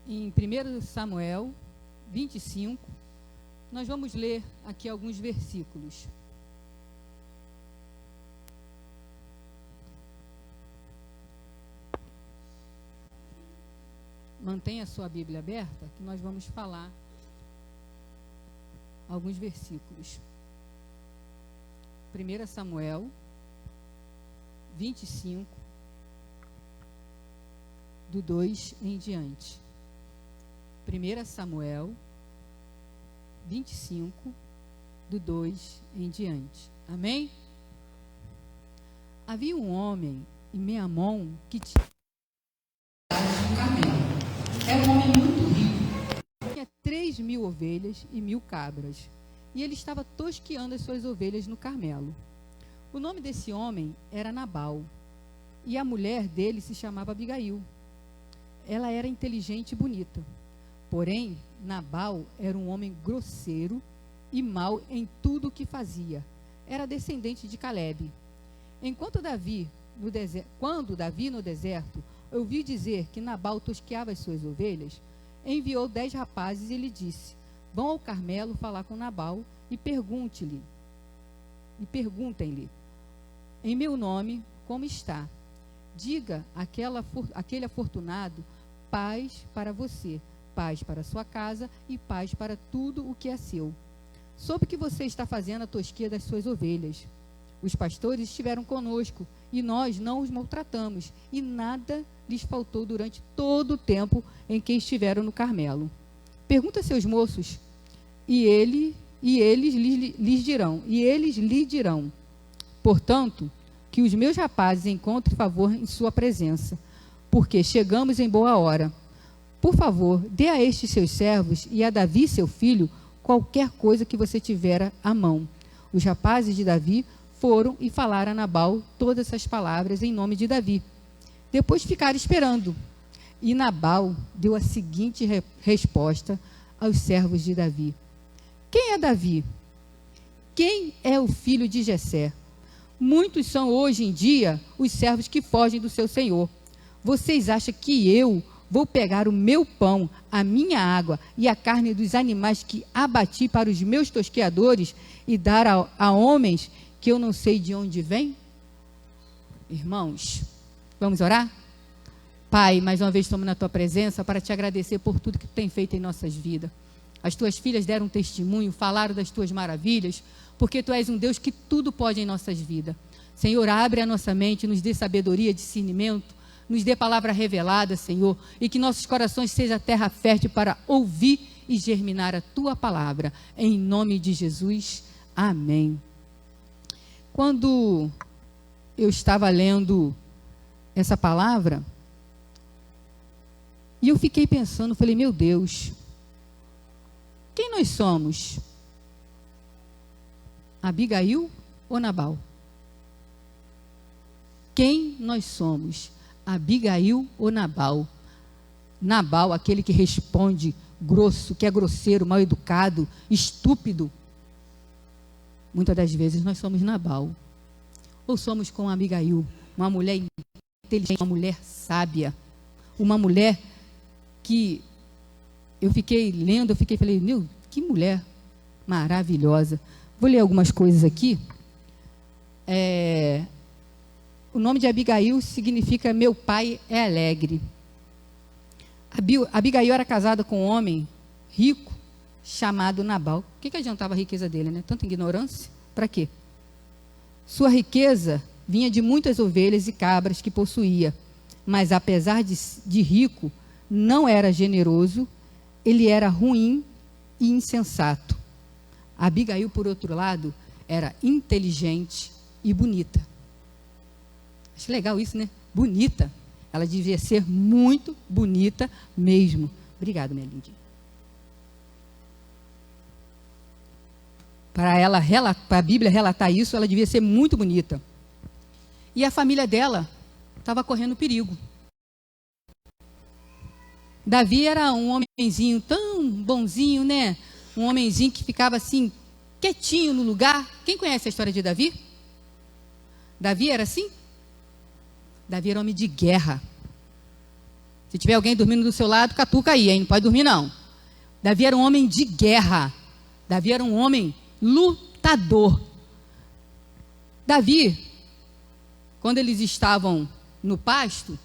em 1 Samuel 25, nós vamos ler aqui alguns versículos. Mantenha a sua Bíblia aberta, que nós vamos falar alguns versículos. 1 Samuel 25, do 2 em diante. 1 Samuel 25, do 2 em diante. Amém? Havia um homem em Meamon que tinha um camelo. Era um homem muito rico. Tinha 3.000 ovelhas e 1.000 cabras. E ele estava tosqueando as suas ovelhas no Carmelo. O nome desse homem era Nabal. E a mulher dele se chamava Abigail. Ela era inteligente e bonita. Porém, Nabal era um homem grosseiro e mau em tudo o que fazia. Era descendente de Calebe. Quando Davi no deserto ouviu dizer que Nabal tosqueava as suas ovelhas, enviou 10 rapazes e lhe disse: vão ao Carmelo falar com Nabal e perguntem-lhe, em meu nome, como está? Diga aquele afortunado, paz para você, paz para sua casa e paz para tudo o que é seu. Soube que você está fazendo a tosquia das suas ovelhas. Os pastores estiveram conosco e nós não os maltratamos, e nada lhes faltou durante todo o tempo em que estiveram no Carmelo. Pergunta a seus moços, e eles lhe dirão. Portanto, que os meus rapazes encontrem favor em sua presença, porque chegamos em boa hora. Por favor, dê a estes seus servos e a Davi, seu filho, qualquer coisa que você tiver à mão. Os rapazes de Davi foram e falaram a Nabal todas essas palavras em nome de Davi. Depois ficaram esperando. E Nabal deu a seguinte resposta aos servos de Davi: quem é Davi? Quem é o filho de Jessé? Muitos são hoje em dia os servos que fogem do seu senhor. Vocês acham que eu vou pegar o meu pão, a minha água e a carne dos animais que abati para os meus tosqueadores e dar a homens que eu não sei de onde vêm? Irmãos, vamos orar? Pai, mais uma vez estamos na tua presença para te agradecer por tudo que tu tem feito em nossas vidas. As tuas filhas deram testemunho, falaram das tuas maravilhas, porque tu és um Deus que tudo pode em nossas vidas. Senhor, abre a nossa mente, nos dê sabedoria, discernimento, nos dê palavra revelada, Senhor, e que nossos corações sejam terra fértil para ouvir e germinar a tua palavra. Em nome de Jesus, amém. Quando eu estava lendo essa palavra, e eu fiquei pensando, falei, meu Deus, quem nós somos? Abigail ou Nabal? Quem nós somos? Abigail ou Nabal? Nabal, aquele que responde grosso, que é grosseiro, mal educado, estúpido. Muitas das vezes nós somos Nabal. Ou somos com Abigail, uma mulher inteligente, uma mulher sábia, uma mulher que eu fiquei lendo, falei, meu, que mulher maravilhosa. Vou ler algumas coisas aqui. O nome de Abigail significa meu pai é alegre. Abigail era casada com um homem rico chamado Nabal. O que adiantava a riqueza dele, né? Tanta ignorância? Para quê? Sua riqueza vinha de muitas ovelhas e cabras que possuía, mas apesar de rico, não era generoso, ele era ruim e insensato. Abigail, por outro lado, era inteligente e bonita. Acho legal isso, né? Bonita. Ela devia ser muito bonita mesmo. Obrigada, minha lindinha. Para a Bíblia relatar isso, ela devia ser muito bonita. E a família dela estava correndo perigo. Davi era um homenzinho tão bonzinho, né? Um homenzinho que ficava assim, quietinho no lugar. Quem conhece a história de Davi? Davi era assim? Davi era homem de guerra. Se tiver alguém dormindo do seu lado, catuca aí, hein? Não pode dormir, não. Davi era um homem de guerra. Davi era um homem lutador. Davi, quando eles estavam no pasto,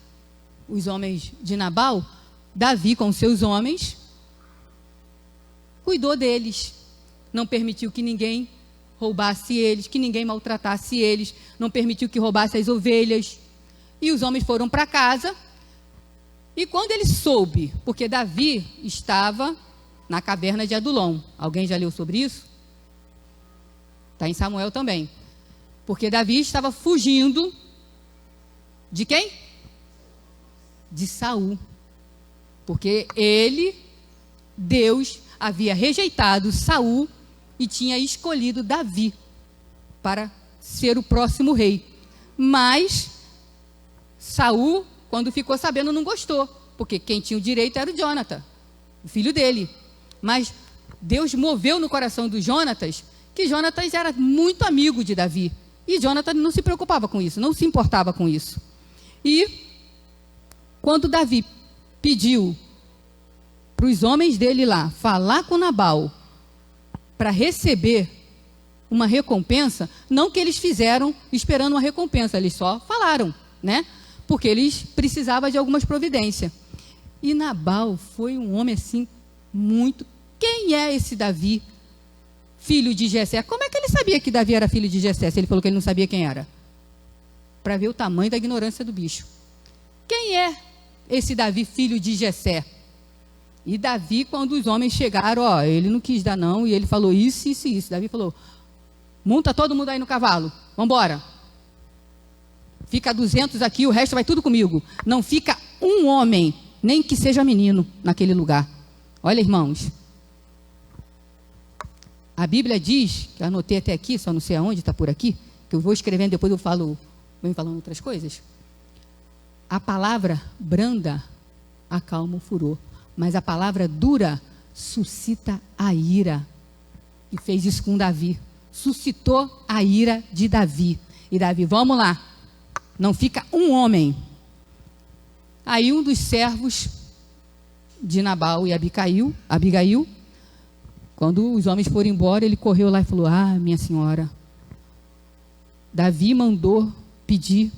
os homens de Nabal, Davi com seus homens, cuidou deles. Não permitiu que ninguém roubasse eles, que ninguém maltratasse eles, não permitiu que roubasse as ovelhas. E os homens foram para casa. E quando ele soube, porque Davi estava na caverna de Adulão. Alguém já leu sobre isso? Está em Samuel também. Porque Davi estava fugindo de quem? De Saul. Porque Deus havia rejeitado Saul e tinha escolhido Davi para ser o próximo rei. Mas Saul, quando ficou sabendo, não gostou, porque quem tinha o direito era o Jonatas, o filho dele. Mas Deus moveu no coração do Jonatas, que Jonatas era muito amigo de Davi. E Jonatas não se preocupava com isso, não se importava com isso. E quando Davi pediu para os homens dele lá falar com Nabal para receber uma recompensa, não que eles fizeram esperando uma recompensa, eles só falaram, né? Porque eles precisavam de algumas providências. E Nabal foi um homem assim, muito... Quem é esse Davi, filho de Jessé? Como é que ele sabia que Davi era filho de Jessé, se ele falou que ele não sabia quem era? Para ver o tamanho da ignorância do bicho. Quem é esse Davi, filho de Jessé? E Davi, quando os homens chegaram, ele não quis dar não, e ele falou isso, isso e isso. Davi falou, monta todo mundo aí no cavalo, vamos embora. Fica 200 aqui, o resto vai tudo comigo. Não fica um homem, nem que seja menino, naquele lugar. Olha, irmãos. A Bíblia diz, que eu anotei até aqui, só não sei aonde, está por aqui, que eu vou escrevendo, depois eu venho falando outras coisas. A palavra branda acalma o furor, mas a palavra dura suscita a ira. E fez isso com Davi. Suscitou a ira de Davi. E Davi, vamos lá. Não fica um homem. Aí um dos servos de Nabal e Abigail, quando os homens foram embora, ele correu lá e falou, minha senhora, Davi mandou pedir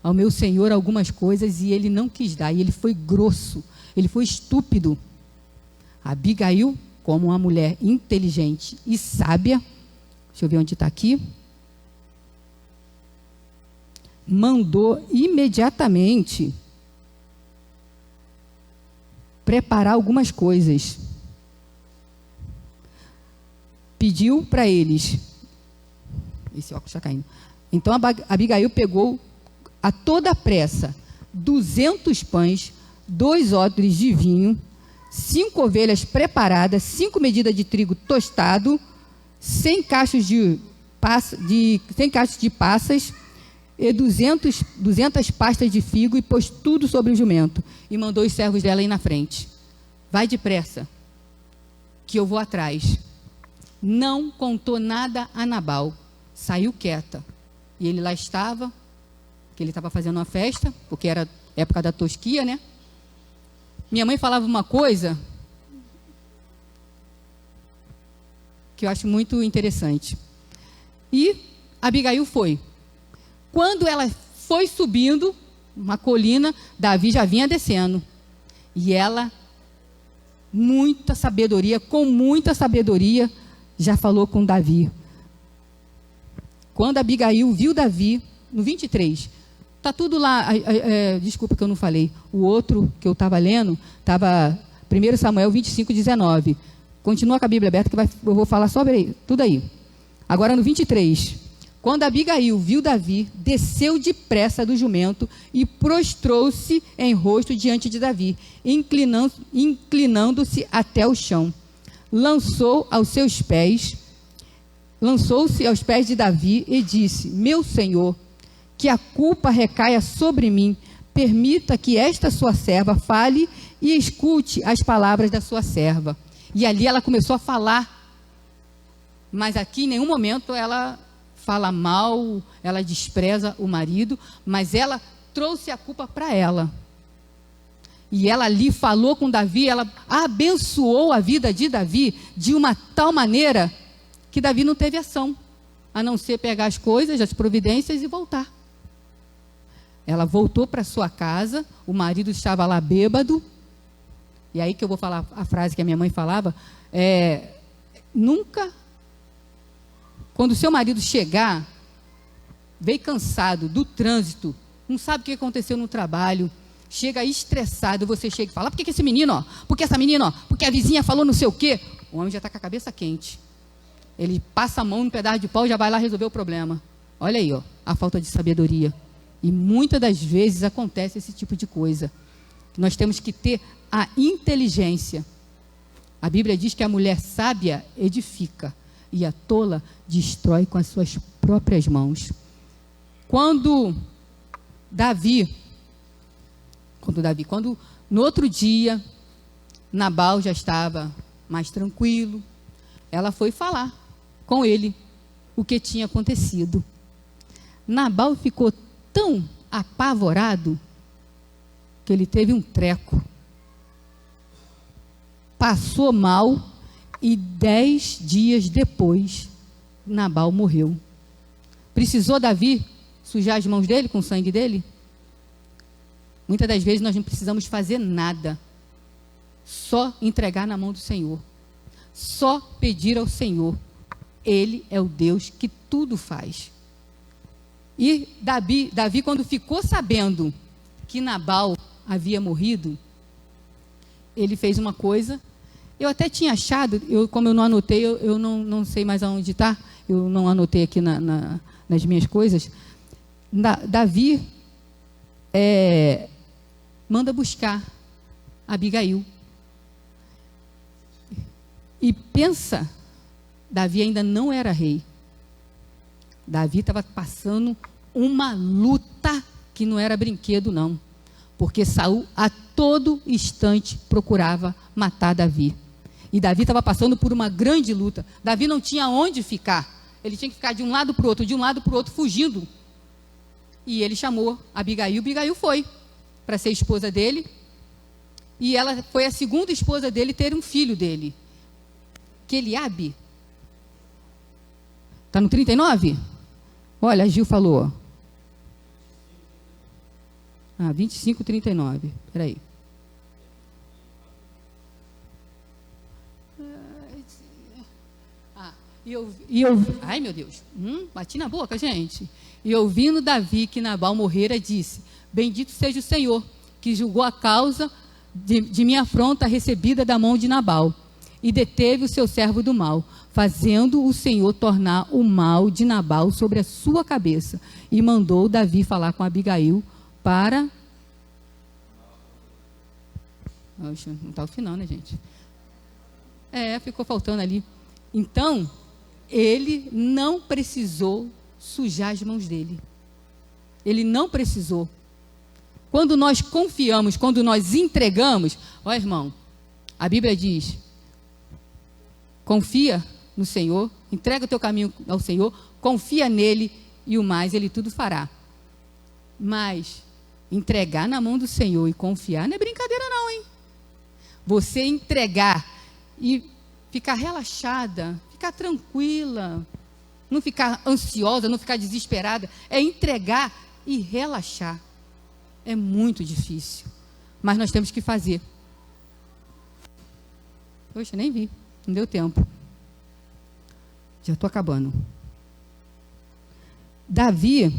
ao meu senhor algumas coisas e ele não quis dar. E ele foi grosso, ele foi estúpido. Abigail, como uma mulher inteligente e sábia, deixa eu ver onde está aqui, mandou imediatamente preparar algumas coisas. Pediu para eles, esse óculos está caindo. Então Abigail pegou a toda pressa 200 pães, 2 odres de vinho, 5 ovelhas preparadas, 5 medidas de trigo tostado, 100 cachos de passas e 200 pastas de figo, e pôs tudo sobre o jumento e mandou os servos dela ir na frente. Vai depressa, que eu vou atrás. Não contou nada a Nabal, saiu quieta. E ele lá estava, que ele estava fazendo uma festa, porque era época da tosquia, né? Minha mãe falava uma coisa que eu acho muito interessante. E Abigail foi. Quando ela foi subindo uma colina, Davi já vinha descendo. E ela, com muita sabedoria, já falou com Davi. Quando Abigail viu Davi, no 23, está tudo lá, desculpa que eu não falei, o outro que eu estava lendo, estava 1 Samuel 25, 19. Continua com a Bíblia aberta, que eu vou falar sobre tudo aí. Agora no 23, quando Abigail viu Davi, desceu depressa do jumento e prostrou-se em rosto diante de Davi, inclinando-se até o chão. Lançou-se aos pés de Davi e disse, meu senhor, que a culpa recaia sobre mim, permita que esta sua serva fale e escute as palavras da sua serva. E ali ela começou a falar, mas aqui em nenhum momento ela fala mal, ela despreza o marido, mas ela trouxe a culpa para ela. E ela ali falou com Davi, ela abençoou a vida de Davi de uma tal maneira que Davi não teve ação, a não ser pegar as coisas, as providências e voltar. Ela voltou para sua casa, o marido estava lá bêbado, e aí que eu vou falar a frase que a minha mãe falava, nunca, quando o seu marido chegar, veio cansado do trânsito, não sabe o que aconteceu no trabalho, chega estressado, você chega e fala, por que esse menino, ó? Por que essa menina, ó? Porque a vizinha falou não sei o quê. O homem já está com a cabeça quente. Ele passa a mão no pedaço de pau e já vai lá resolver o problema. Olha aí, ó, a falta de sabedoria. E muitas das vezes acontece esse tipo de coisa. Nós temos que ter a inteligência. A Bíblia diz que a mulher sábia edifica e a tola destrói com as suas próprias mãos. Quando no outro dia, Nabal já estava mais tranquilo, ela foi falar com ele o que tinha acontecido. Nabal ficou tão apavorado que ele teve um treco. Passou mal e 10 dias depois, Nabal morreu. Precisou Davi sujar as mãos dele com o sangue dele? Muitas das vezes nós não precisamos fazer nada, só entregar na mão do Senhor, só pedir ao Senhor. Ele é o Deus que tudo faz. E Davi, quando ficou sabendo que Nabal havia morrido, ele fez uma coisa. Eu até tinha achado, como eu não anotei, eu não sei mais aonde está, eu não anotei aqui nas minhas coisas. Davi manda buscar Abigail. E pensa, Davi ainda não era rei. Davi estava passando uma luta que não era brinquedo, não. Porque Saul a todo instante procurava matar Davi. E Davi estava passando por uma grande luta. Davi não tinha onde ficar. Ele tinha que ficar de um lado para o outro, de um lado para o outro, fugindo. E ele chamou Abigail. Abigail foi para ser esposa dele. E ela foi a segunda esposa dele, ter um filho dele. Eliabe. Está no 39? Olha, a Gil falou. 25, 39. Espera aí. Ai, meu Deus. Bati na boca, gente. E ouvindo Davi que Nabal morrera, disse: bendito seja o Senhor, que julgou a causa de minha afronta recebida da mão de Nabal, e deteve o seu servo do mal, fazendo o Senhor tornar o mal de Nabal sobre a sua cabeça. E mandou Davi falar com Abigail para... Oxe, não está o final, né, gente? Ficou faltando ali. Então, ele não precisou sujar as mãos dele. Ele não precisou. Quando nós confiamos, quando nós entregamos... Ó, irmão, a Bíblia diz... Confia no Senhor, entrega o teu caminho ao Senhor, confia nele e o mais ele tudo fará. Mas entregar na mão do Senhor e confiar não é brincadeira não, hein? Você entregar e ficar relaxada, ficar tranquila, não ficar ansiosa, não ficar desesperada, é entregar e relaxar. É muito difícil, mas nós temos que fazer. Poxa, nem vi. Não deu tempo. Já estou acabando. Davi,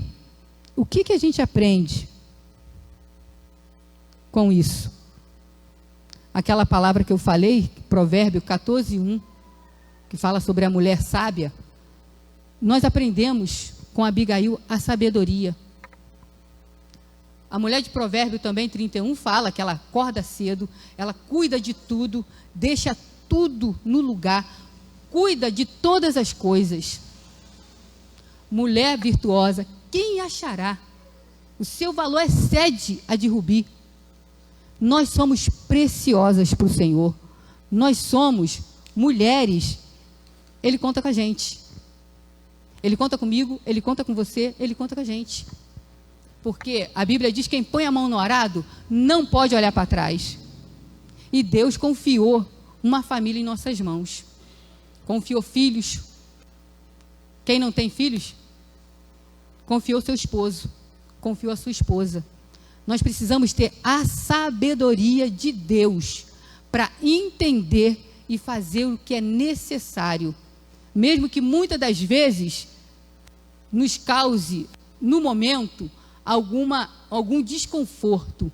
o que a gente aprende com isso? Aquela palavra que eu falei, Provérbio 14:1, que fala sobre a mulher sábia. Nós aprendemos com Abigail a sabedoria. A mulher de Provérbio também 31 fala que ela acorda cedo, ela cuida de tudo, deixa tudo no lugar, cuida de todas as coisas. Mulher virtuosa, quem achará? O seu valor excede a de rubi. Nós somos preciosas para o Senhor. Nós somos mulheres. Ele conta com a gente. Ele conta comigo, ele conta com você, ele conta com a gente. Porque a Bíblia diz que quem põe a mão no arado não pode olhar para trás. E Deus confiou uma família em nossas mãos. Confiou filhos. Quem não tem filhos, confiou seu esposo, confiou a sua esposa. Nós precisamos ter a sabedoria de Deus para entender e fazer o que é necessário, mesmo que muitas das vezes nos cause, no momento, algum desconforto.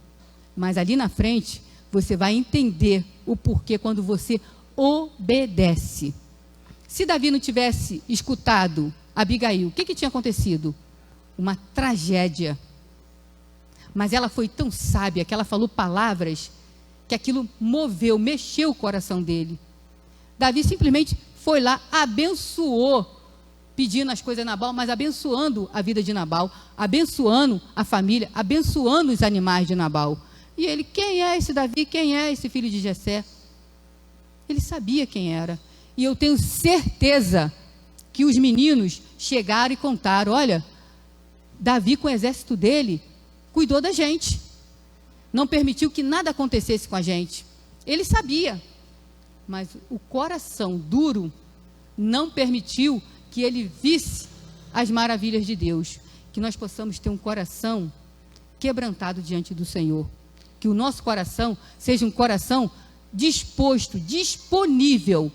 Mas ali na frente, você vai entender o porquê quando você obedece. Se Davi não tivesse escutado Abigail, o que tinha acontecido? Uma tragédia. Mas ela foi tão sábia que ela falou palavras que aquilo moveu, mexeu o coração dele. Davi simplesmente foi lá, abençoou, pedindo as coisas a Nabal, mas abençoando a vida de Nabal, abençoando a família, abençoando os animais de Nabal. E ele, quem é esse Davi? Quem é esse filho de Jessé? Ele sabia quem era. E eu tenho certeza que os meninos chegaram e contaram, olha, Davi com o exército dele cuidou da gente, não permitiu que nada acontecesse com a gente. Ele sabia, mas o coração duro não permitiu que ele visse as maravilhas de Deus. Que nós possamos ter um coração quebrantado diante do Senhor, que o nosso coração seja um coração disposto, disponível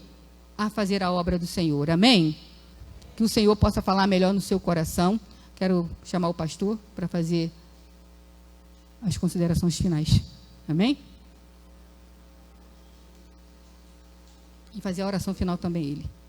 a fazer a obra do Senhor, amém? Que o Senhor possa falar melhor no seu coração. Quero chamar o pastor para fazer as considerações finais, amém? E fazer a oração final também ele.